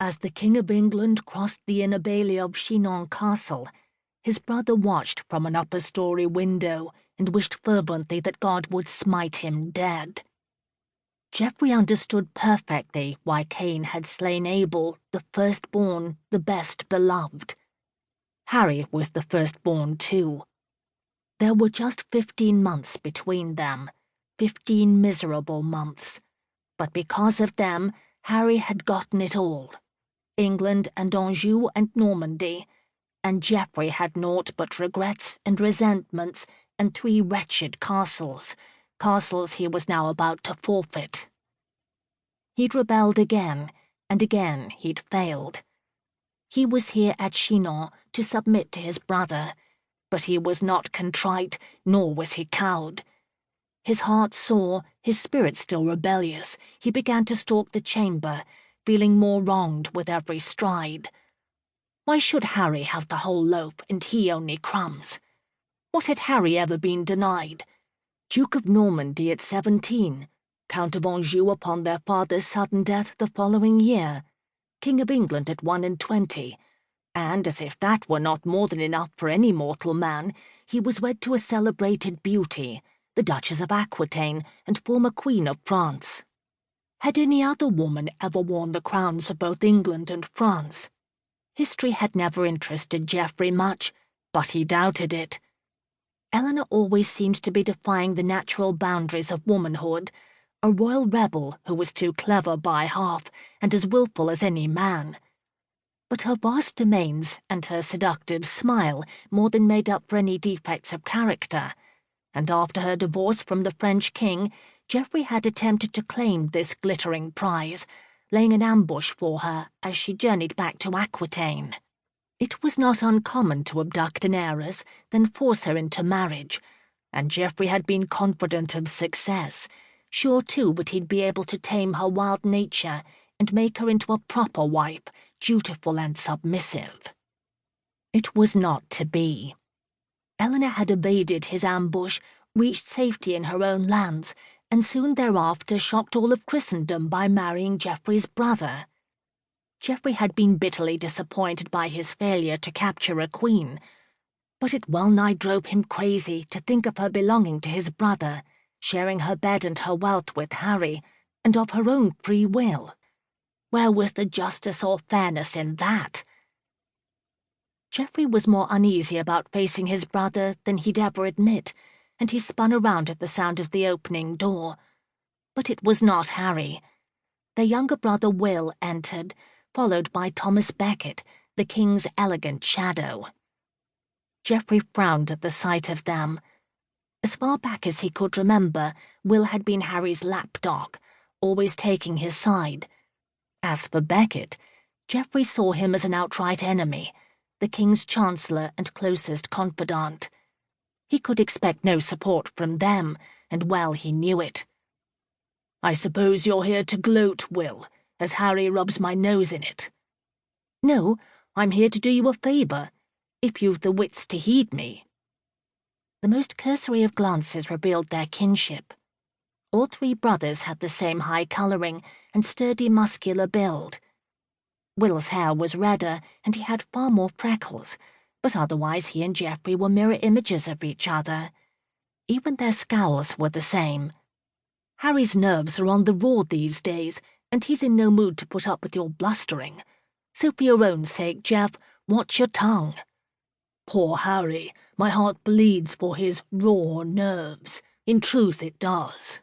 As the King of England crossed the inner bailey of Chinon Castle, his brother watched from an upper-story window and wished fervently that God would smite him dead. Geoffrey understood perfectly why Cain had slain Abel, the firstborn, the best beloved. Harry was the firstborn too. There were just 15 months between them, 15 miserable months. But because of them, Harry had gotten it all. England and Anjou and Normandy, and Geoffrey had naught but regrets and resentments and 3 wretched castles he was now about to forfeit. He'd rebelled again, and again he'd failed. He was here at Chinon to submit to his brother, but he was not contrite, nor was he cowed. His heart sore, his spirit still rebellious, he began to stalk the chamber, feeling more wronged with every stride. Why should Harry have the whole loaf and he only crumbs? What had Harry ever been denied? Duke of Normandy at 17, Count of Anjou upon their father's sudden death the following year, King of England at 21, and, as if that were not more than enough for any mortal man, he was wed to a celebrated beauty, the Duchess of Aquitaine and former Queen of France. Had any other woman ever worn the crowns of both England and France? History had never interested Geoffrey much, but he doubted it. Eleanor always seemed to be defying the natural boundaries of womanhood, a royal rebel who was too clever by half and as wilful as any man. But her vast domains and her seductive smile more than made up for any defects of character, and after her divorce from the French king, Geoffrey had attempted to claim this glittering prize, laying an ambush for her as she journeyed back to Aquitaine. It was not uncommon to abduct an heiress, then force her into marriage, and Geoffrey had been confident of success, sure too that he'd be able to tame her wild nature and make her into a proper wife, dutiful and submissive. It was not to be. Eleanor had evaded his ambush, reached safety in her own lands, and soon thereafter shocked all of Christendom by marrying Geoffrey's brother. Geoffrey had been bitterly disappointed by his failure to capture a queen, but it well-nigh drove him crazy to think of her belonging to his brother, sharing her bed and her wealth with Harry, and of her own free will. Where was the justice or fairness in that? Geoffrey was more uneasy about facing his brother than he'd ever admit, and he spun around at the sound of the opening door. But it was not Harry. Their younger brother Will entered, followed by Thomas Becket, the king's elegant shadow. Geoffrey frowned at the sight of them. As far back as he could remember, Will had been Harry's lapdog, always taking his side. As for Becket, Geoffrey saw him as an outright enemy, the king's chancellor and closest confidant. He could expect no support from them, and well he knew it. "I suppose you're here to gloat, Will, as Harry rubs my nose in it." "No, I'm here to do you a favour, if you've the wits to heed me." The most cursory of glances revealed their kinship. All 3 brothers had the same high colouring and sturdy muscular build. Will's hair was redder, and he had far more freckles, but otherwise he and Geoffrey were mirror images of each other. Even their scowls were the same. Harry's nerves are on the raw these days, and he's in no mood to put up with your blustering. So for your own sake, Jeff, watch your tongue. Poor Harry, my heart bleeds for his raw nerves. In truth it does.